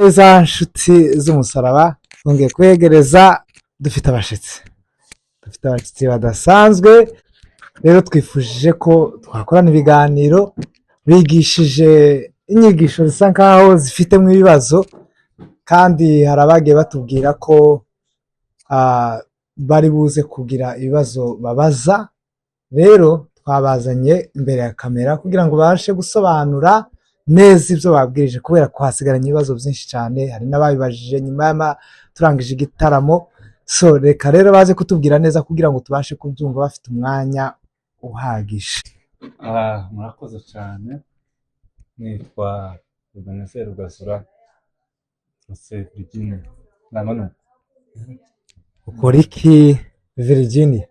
Neza nshuti z'umusaraba twongeye kwegereza dufite abashyitsi badasanzwe. Rero twifuje ko twakorana ibiganiro bigishije inyigisho zisa nkaho zifitemo ibibazo, kandi hari abagiye batubwira ko bari buze kugira ibibazo babaza. Rero twabazanye imbere ya kamera kugira ngo babashe gusobanura neza ibyo babwirije, kubera ko hasigaranye ibibazo byinshi cyane. Hari n'ababibajije nyuma turangije igitaramo. Reka rero baze kutubwira neza kugira ngo tubashe kubyumva bafite umwanya uhagije. Murakoze cyane. Nitwa Ebenezer Rwasura Virginia. Ukora iki Virginia?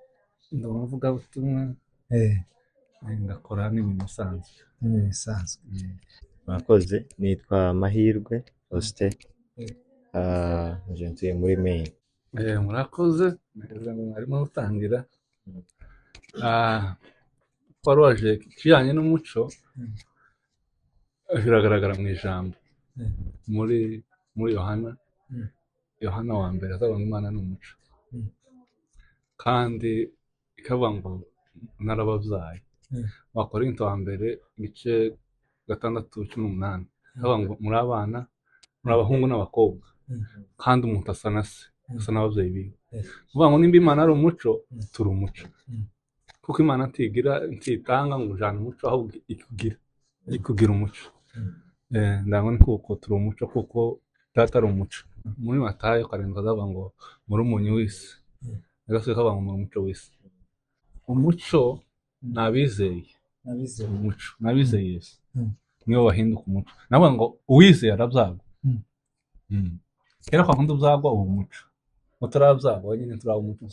Ndi umuvugabutumwa, ngakora n'ibintu bisanzwe. Murakoze. Nitwa Mahirwe Austin, ntuye muri Maine. Murakoze. Harimo gutangira wari waje ikijyanye n'umuco, biragaragara mu ijambo muri Yohana wa mbere azavuga ngo Imana ni umuco, kandi ikavuga ngo narababyaye. Wakorinto wa mbere igice 6:18 ikavuga ngo muri abana, muri abahungu n'abakobwa, kandi umuntu asa na se, asa n'ababyeyi biwe. Uvuga ngo nimba Imana ari umuco, turi umuco, kuko Imana ntitanga ngo ujyane umuco, ahubwo ikugira umuco. Ndabona ni kuko turi umuco, kuko data ari umuco. Muri Matayo 7 azavuga ngo muri umunyu w'isi, agasozi kavuga ngo muri umuco w'isi. Umuco ni abizeye, umuco ni abizeye Yesu, nibo bahinduka umuco. Navuga ngo uwizeye arabyagwa. Kera kwa kundi ubyagwa ubu umuco, utarabyagwa nyine turaba umuco.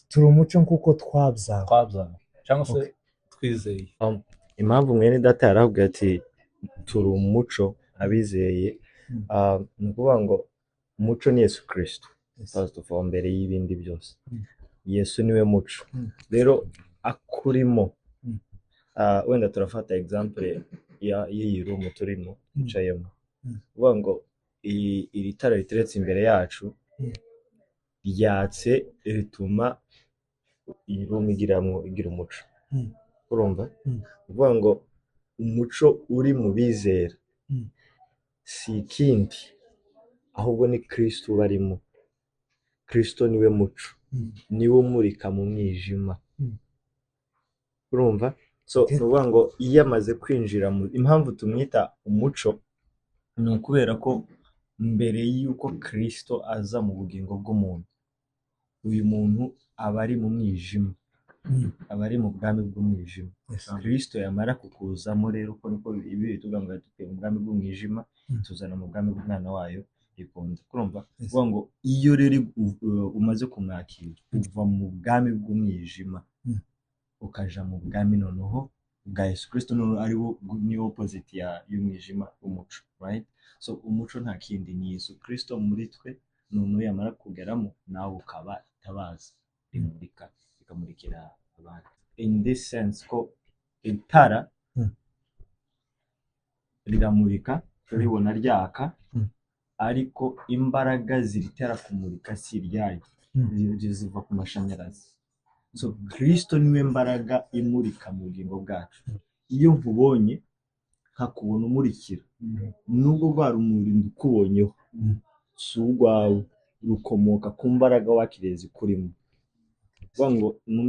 Turi umuco nk'uko twabyawe cyangwa se twizeye. Impamvu mwene data yaravuga ati turi umuco abizeye, ni ukuvuga ngo umuco ni Yesu Kristo, tuva mbere y'ibindi byose. Yesu niwe muco. Rero akurimo, wenda turafata example y'iyi room turimo twicayemo. Uvuga ngo iri tara riteretse imbere yacu ryatse, rituma iyi room igira umuco. Urumva? Uvuga ngo umuco uri mu bizera si ikindi, ahubwo ni Kristo barimo. Kristo niwe muco, niwe umurika mu mwijima. Urumva? Ni ukuvuga ngo iyo amaze kwinjira impamvu tumwita umuco ni ukubera ko mbere y'uko Kristo aza mu bugingo bw'umuntu, uyu muntu aba ari mu mwijima, aba ari mu bwami bw'umwijima. Kristo yamara kukuzamo rero, uko niko ibi tuvuga ngo yatukuye mu bwami bw'umwijima tuzana mu bwami bw'umwana wayo ikunda. Urumva? Uvuga ngo iyo rero umaze kumwakira uva mu bwami bw'umwijima ukaja mu bwami noneho bwa Yesu Kristo, noneho ari wo ni opposite y'umwijima, umuco, right? Umuco nta kindi ni Yesu Kristo muri twe, noneho yamara kugeramo nawe ukaba itabaza rimurika, ikamurikira abantu. In this sense ko itara riramurika, turibona ryaka, ariko imbaraga ziritera kumurika si iryayo, ziva ku mashanyarazi. Kristo niwe mbaraga imurika mu bugingo bwacu. Iyo nkubonye nkakubona umurikira, nubwo rwa rumuri ndukubonyeho si urwawe, rukomoka ku mbaraga wakiriye zikurimo. Uvuga ngo mu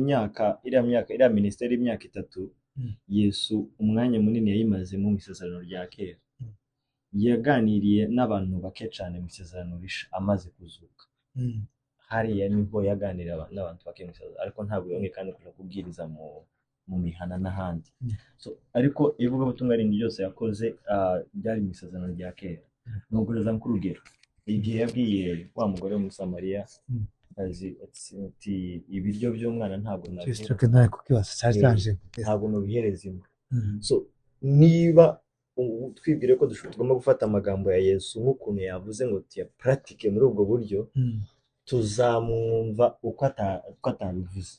iriya minisiteri y'imyaka 3 Yesu umwanya munini yayimazemo mu isezerano rya kera. Yaganiriye n'abantu bake cyane mu isezerano risha amaze kuzuka. Hariya niho yaganira n'abantu bake mu isezerano, ariko ntabwo yongeye kandi kuja kubwiriza mu mihana n'ahandi. Ariko ivugabutumwa rindi ryose yakoze byari mu isezerano rya kera. Nugureza nk'urugero, igihe yabwiye wa mugore w'umusamariya ati ibiryo by'umwana ntabwo nubihereza imbwa. Niba twibwire ko tugomba gufata amagambo ya Yesu nk'ukuntu yavuze ngo tuyapuratike muri ubwo buryo, tuzamwumva uko atabivuze,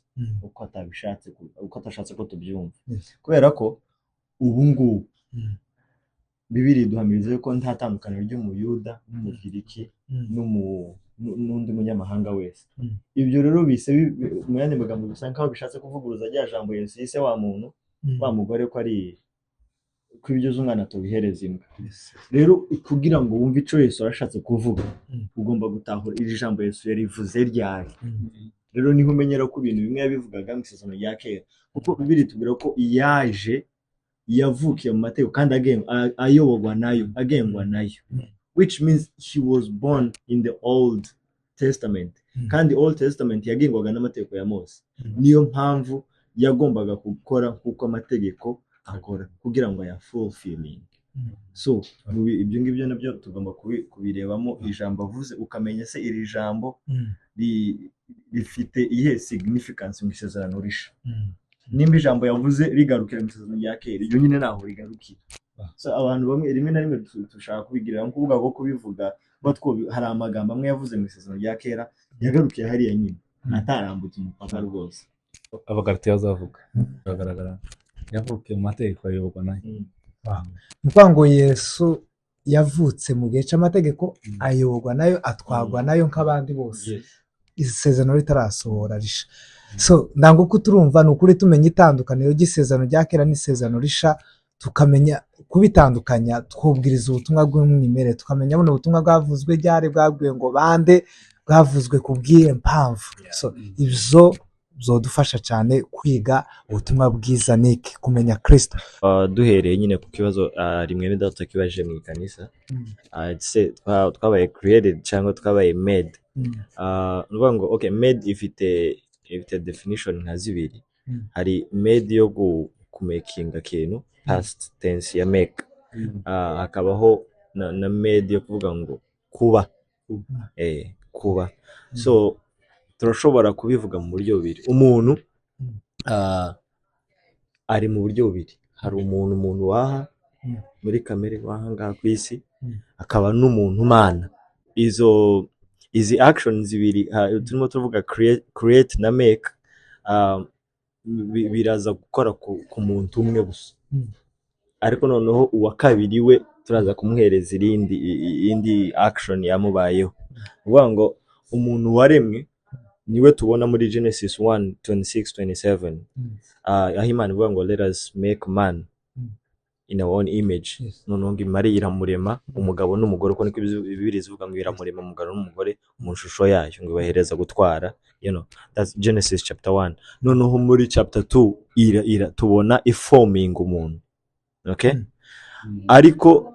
uko atabishatse, uko atashatse ko tubyumva. Kubera ko ubu ngubu bibiri duhamiriza yuko nta tandukaniro ry'umuyuda n'umugiriki n'undi munyamahanga wese. Ibyo rero bise mu yandi magambo bisa nkaho bishatse kuvuguruza rya jambo Yesu yise wa muntu wa mugore ko ari ko ibyo umwana tubihereza imbwa. Rero kugira ngo wumve icyo Yesu arashatse kuvuga ugomba gutahura iri jambo Yesu yarivuze ryari. Rero niho umenyera ko ibintu bimwe yabivugaga mu isezerano rya kera, kuko bibiri tubwira ko yaje yavukiye mu mategeko kandi ayoborwa nayo, agengwa nayo, which means he was born in the Old Testament, kandi Old Testament yagengwaga n'amategeko ya Mose. Niyo mpamvu yagombaga gukora kuko amategeko akora kugira ngo aya fulfilling. So ibyo ngibyo nabyo tugomba kubirebamo ijambo avuze, ukamenya se iri jambo rifite ihe significance mu isezerano risha. Nimba ijambo yavuze rigarukira mu isezerano rya kera, iryo nyine naho rigarukira. So abantu bamwe rimwe na rimwe dushaka kubigirira nko kuvuga ko kubivuga hari amagambo amwe yavuze mu isezerano rya kera yagarukiye hariya nyine atarambutse umupaka rwose. Abagalatiya azavuga biragaragara yavukiye mu mategeko ayoborwa nayo. Ni ukuvuga ngo Yesu yavutse mu gihe cy'amategeko, ayoborwa nayo, atwarwa nayo nk'abandi bose, isezerano ritarasohora risha. So ntabwo ko turumva ni ukuri tumenya itandukaniro ry'isezerano rya kera n'isezerano risha, tukamenya kubitandukanya, twubwiriza ubutumwa bw'umwimerere, tukamenya buno butumwa bwavuzwe ryari, bwabwiwe ngo bande, bwavuzwe ku bw'iyo mpamvu. So ibyo bizodufasha cyane kwiga ubutumwa bwiza niki kumenya Kristo. Duhereye nyine ku kibazo rimwe n'idata kibaje mu ikanisa, twabaye created cyangwa twabaye made. Nuvuga ngo okay, made ifite definition nka zibiri. Hari made yo kumakinga kintu, past tense ya make, hakabaho na made yo kuvuga ngo kuba, kuba. So turashobora kubivuga mu buryo bubiri. Umuntu ari mu buryo bubiri. Hari umuntu waha muri kamere waha ngaha ku isi, akaba n'umuntu mana. Izi actions zibiri turimo tuvuga create na make, biraza gukora ku muntu umwe gusa. Ariko noneho uwa kabiri we turaza kumuhereza indi action yamubayeho. Uvuga ngo umuntu waremwe niwe tubona muri Genesis 1:26-27, aho Imana ivuga ngo let us make man in our own image. Noneho ngo Imana iramurema umugabo n'umugore, uko niko Bibiliya ivuga ngo iramurema umugabo n'umugore mu shusho yayo, ngo ibahereza gutwara, that's Genesis chapter 1. Noneho muri chapter 2 tubona forming umuntu, okay? Ariko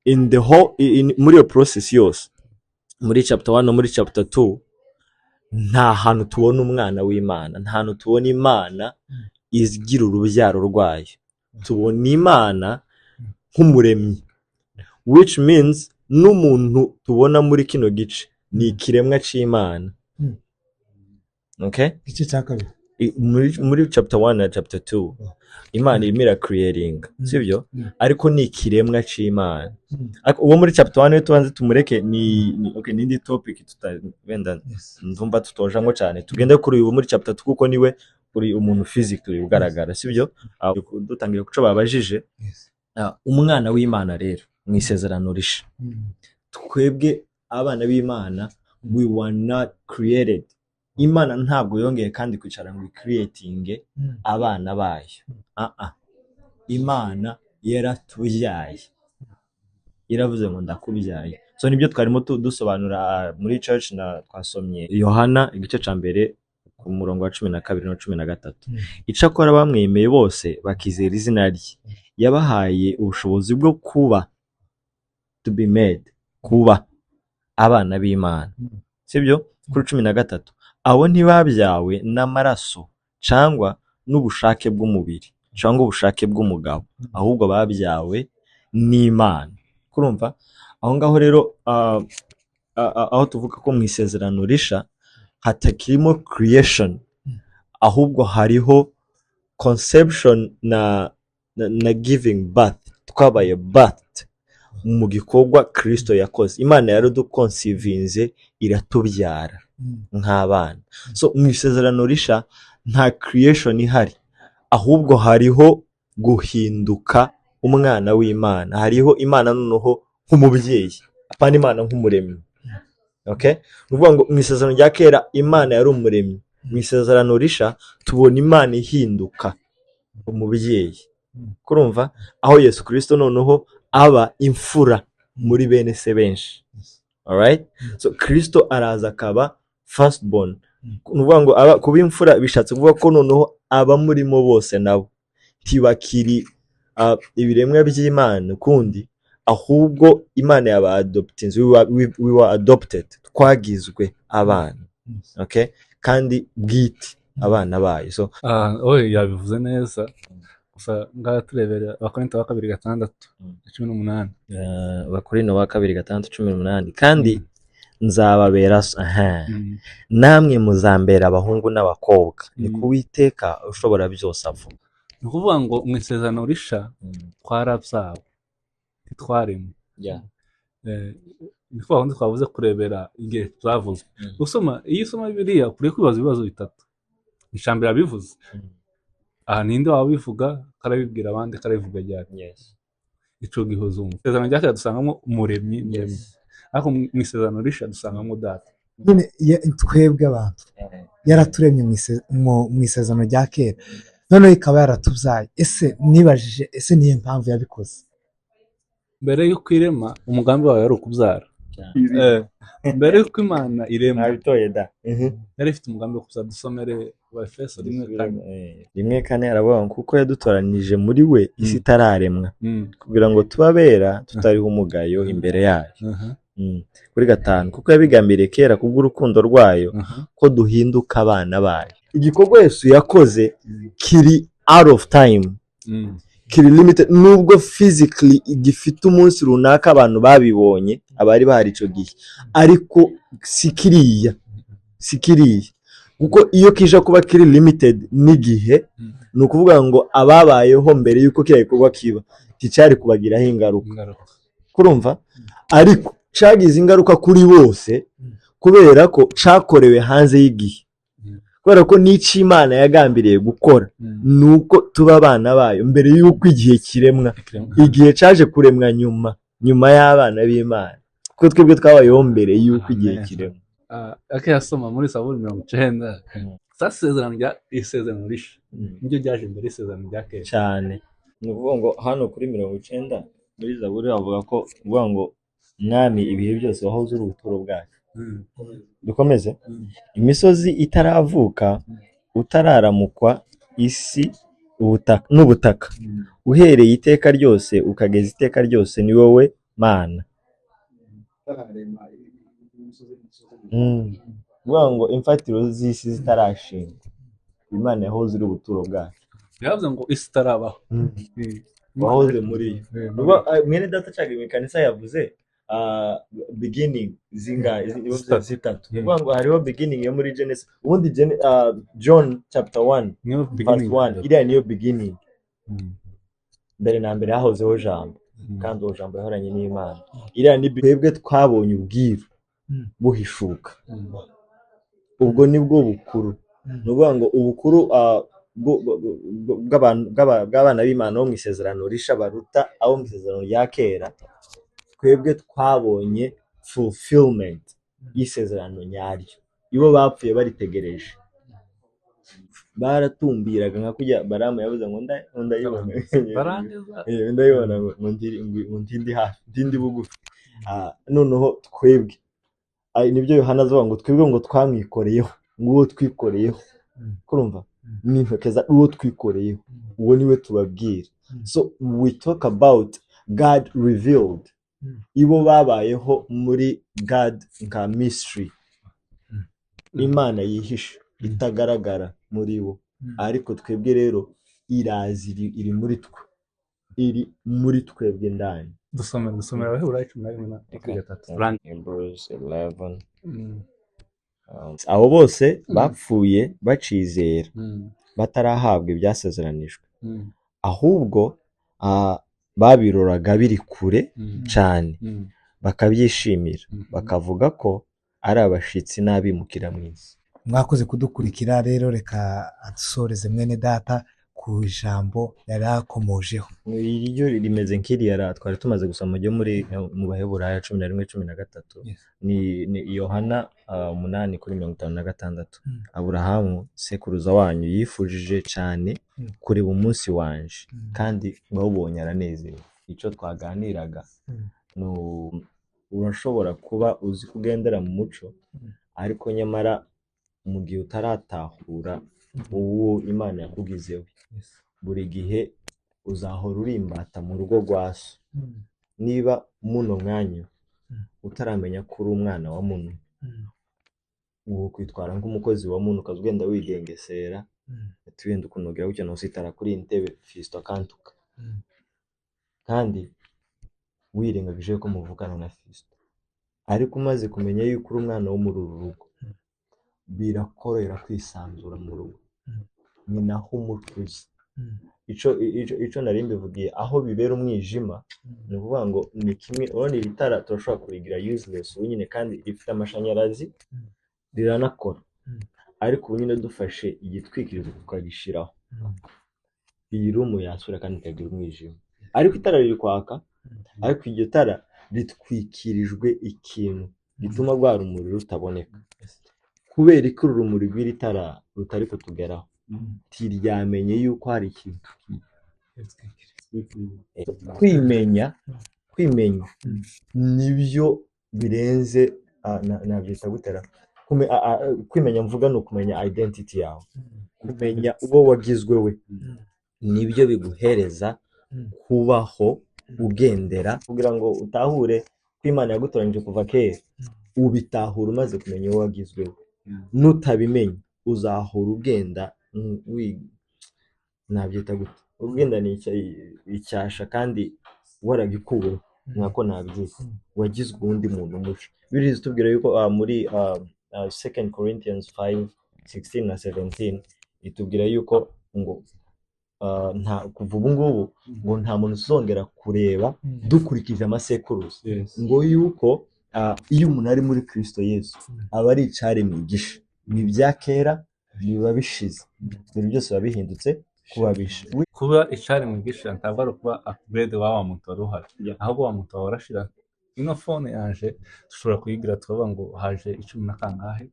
in the whole muri iyo process yose, muri chapter 1 no muri chapter 2, nta hantu tubona umwana w'Imana, nta hantu tubona Imana igira urubyaro rwayo. Tubona Imana nk'umuremyi, which means n'umuntu tubona muri kino gice ni ikiremwa cy'Imana. Okay? Igice cya kabiri muri chapter 1 na chapter 2 Imana irimo creating, sibyo? Ariko ni ikiremwa cy'Imana. Uwo muri chapter 1 tubanze tumureke ni okay, n'indi topic tutavenda ndumva tutojango cyane. Tugende kuri uwo muri chapter 2 kuko niwe uri umuntu physically ugaragara, sibyo? Dutangira kuco babajije. Umwana w'Imana rero mu isezerano risha, twebwe abana b'Imana, we were not created. Imana ntabwo yongeye kandi kwicara ngo creating abana bayo. Imana yaratubyaye, iravuze ngo ndakubyaye. So nibyo twarimo dusobanura muri church, na twasomye Yohana igice ca mbere ku murongo wa 12 na 13. Icakora bamwemeye bose bakizera izina rye, yabahaye ubushobozi bwo kuba, to be made, kuba abana b'Imana, sibyo? Kuri 13, abo ntibabyawe n'amaraso cyangwa n'ubushake bw'umubiri cyangwa ubushake bw'umugabo, ahubwo babyawe n'Imana. Kurumva aho ngaho rero, aho tuvuga ko mu isezerano risha hatakirimo creation, ahubwo hariho conception na giving birth. Twabaye birth mu gikorwa Kristo yakoze. Imana yaraduconcevinze, iratubyara nk'abana. So mu isezerano risha nta creation ihari, ahubwo hariho guhinduka umwana w'Imana, hariho Imana noneho nk'umubyeyi, apana Imana nk'umuremyi. Okay? Ni ukuvuga ngo mu isezerano rya kera Imana yari umuremyi, mu isezerano risha tubona Imana ihinduka umubyeyi. Kurumva aho Yesu Kristo noneho aba imfura muri bene se benshi. Alright? So Kristo araza akaba firstborn. Ni ukuvuga ngo kuba imfura bishatse kuvuga ko noneho aba murimo bose nabo ntibakiri ibiremwa by'Imana kundi, ahubwo Imana yaba adopted, we were adopted, twagizwe abana. Okay? Kandi bwite abana bayo. So yabivuze neza. Gusa ngaha turebera Abakorinto ba 2:6-18. Abakorinto ba 2:6-18. Kandi nzababera namwe muzambera abahungu n'abakobwa, ni ku Uwiteka ushobora byose avuga. Ni ukuvuga ngo mu isezerano risha twarabyawe ntitwaremwe. Ni kwa wundi twavuze kurebera igihe tuzavuzwe. Iyo usoma Bibiliya ukwiye kwibaza ibibazo bitatu. Ijambo bivuze aha ninde wabivuga, karabibwira abandi, karabivuga ryari. Ico gihozo mu isezerano rya kera dusangamo umuremyi, ariko mu isezerano risha dusangamo data. Twebwe abantu yaraturemye mu isezerano rya kera, noneho ikaba yaratubyaye. Nibajije niyo mpamvu yabikoze? Mbere y'uko irema umugambi wawe yari ukubyara. Mbere y'uko Imana irema yari ifite umugambi wo kubyara. Dusomere Efeso 1:4 aravuga ngo kuko yadutoranije muri we isi itararemwa kugira ngo tubabera tutariho umugayo imbere yayo. Kuri 5 kuko yabigambiriye kera kubw'urukundo rwayo ko duhinduka abana bayo. Igikorwa Yesu yakoze kiri out of time, kiri limited, nubwo physically gifite umunsi runaka abantu babibonye abari bahari ico gihe, ariko sikiriya kuko iyo kija kuba kiri limited n'igihe, ni ukuvuga ngo ababayeho mbere yuko kiriya gikorwa kiba kicari kubagiraho ingaruka. Kurumva? Ariko cagize ingaruka kuri bose kubera ko cakorewe hanze y'igihe, kubera ko n'icyo Imana yagambiriye gukora nuko tuba abana bayo mbere y'uko igihe kiremwa. Igihe caje kuremwa nyuma y'abana b'Imana, kuko twebwe twabayeho mbere y'uko igihe kiremwa. Akiyasoma muri Zaburi 90 isezerano risha niryo ryaje mbere y'isezerano rya kera cyane. Ni ukuvuga ngo hano kuri 90 muri Zaburi bavuga ko uvuga ngo mwami ibihe byose wahoze uri ubuturo bwacu. Dukomeze. Imisozi itaravuka, utararamukwa, isi n'ubutaka, uhereye iteka ryose ukageza iteka ryose, ni wowe Mana. Uvuga ngo imfatiro z'isi zitarashingwa, Imana yahoze uri ubuturo bwacu. Yavuze ngo isi itarabaho, wahoze muri yo. Mwene data caga imekanisa yavuze beginning zitatu. Uvuga ngo hariho beginning yo muri Genesis, ubundi John chapter 1 verse 1 iriya niyo beginning. Mbere na mbere hahozeho jambo, kandi uwo jambo yahoranye n'Imana. Iriya ni twebwe twabonye ubwiru buhishuka, ubwo nibwo bukuru. Ni ukuvuga ngo ubukuru bw'abana b'Imana bo mu isezerano risha baruta abo mu isezerano rya kera. Twebwe twabonye fulfillment y'isezerano nyaryo, ibo bapfuye baritegereje baratumbiraga nka kujya Baramu yavuze ngo ndayibona ngo ndindi hafi ndindi bugufi. Noneho twebwe nibyo Yohana avuga ngo twebwe ngo twamwikoreyeho, nguwo twikoreyeho. Kurumva? N'intokeza uwo twikoreyeho, uwo niwe tubabwira. So we talk about God revealed. Ibo babayeho muri God nka mystery, Imana yihisha itagaragara muri bo, ariko twebwe rero irazi, iri muri twebwe ndani. Dusomera Abaheburayo 11:3. Hebrews 11. Abo bose bapfuye bacizera, batarahabwa ibyasezeranijwe, ahubwo babiroraga biri kure cyane, bakabyishimira, bakavuga ko ari abashitsi n'abimukira mu isi. Mwakoze kudukurikira rero, reka adusoreze mwene data ku ku ijambo yari akomojeho. iryo rimeze nk'iriya twari tumaze gusoma ryo mu Baheburayo 11:13. Yes. ni Yohana 8:56. Aburahamu sekuruza wanyu yifujije cyane kureba umunsi wanje, kandi ngawubonye aranezerewe. Icyo twaganiraga urashobora kuba uzi kugendera mu muco, ariko nyamara mu gihe utaratahura uwo Imana yakugizeho, buri gihe uzahora uri imbata mu rugo rwa so. Niba muno mwanya utaramenya ko uri umwana wa muno, uwo kwitwara nk'umukozi wa muno, ukaza ugenda wigengesera, wenda ukunogera gutya ntusitara kuri iyi ntebe Fisto akantuka, kandi wirengagije ko muvugana na Fisto. Ariko umaze kumenya yuko uri umwana wo muri uru rugo, birakorohera kwisanzura mu rugo. Ni naho umuco uzi. Ico nari mbivugiye, aho bibera umwijima, ni ukuvuga ngo ni kimwe. Urabona iri tara turashobora kurigira useless ubu nyine, kandi rifite amashanyarazi, riranakora. Ariko ubu nyine dufashe igitwikirizo tukagishiraho, iyi room yasura kandi ikagira umwijima. Ariko itara riri kwaka, ariko iryo tara ritwikirijwe ikintu gituma rwa rumuri rutaboneka. Kubera ko urumuri rw'iri tara rutari kutugeraho, tiryamenye yuko hari ikintu. Kwimenya nibyo birenze, nabyita gutera. Kwimenya mvuga ni ukumenya identity yawe, kumenya uwo wagizwe we, nibyo biguhereza kubaho ugendera, kugira ngo utahure ko Imana yagutoranyije kuva kera. Ubitahura umaze kumenya uwo wagizwe we. Nutabimenya uzahora ugenda nabyita gute, ugenda ni icyasha kandi waragikuwe, nkako nabyita wagizwe undi muntu muco. Birizi tubwira yuko muri 2 Corinthians 5:16 na 17 itubwira yuko ngo nta kuva ubu ngubu ngo nta muntu uzongera kureba dukurikije amasekuruza. Ngo yuko iyo umuntu ari muri Kristo Yesu aba ari icyaremwe gisha, ibi bya kera biba bishize, ibintu byose biba bihindutse kuba bisha. Kuba icyaremwe gisha ntabwo ari ukuba upgrade wa muto uhari, ahubwo wa muto warashira. Ino phone yaje dushobora kuyigira tuvuga ngo haje 10 na kangahe,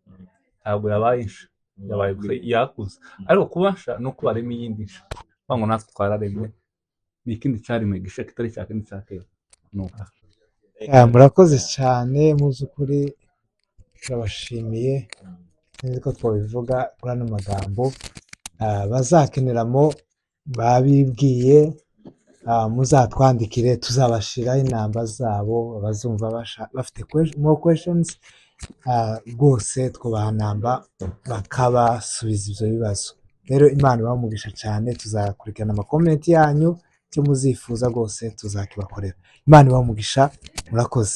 ntabwo yabaye insha, yabaye yakuze. Ariko kubasha no kuba arimo iyindi nsha, bango natwe twararemwe n'ikindi cyaremwe gisha kitari cya kindi cya kera. Nuko murakoze cyane, mu by'ukuri turabashimiye. Nzi ko twabivuga kuri ano magambo, bazakeneramo babibwiye, muzatwandikire, tuzabashiraho inamba zabo. Abazumva bafite more questions, rwose twubaha namba bakabasubiza ibyo bibazo. Rero Imana ibamugisha cyane, tuzakurikirana amakomenti yanyu, icyo muzifuza rwose tuzakibakorera. Imana ibamugisha, murakoze.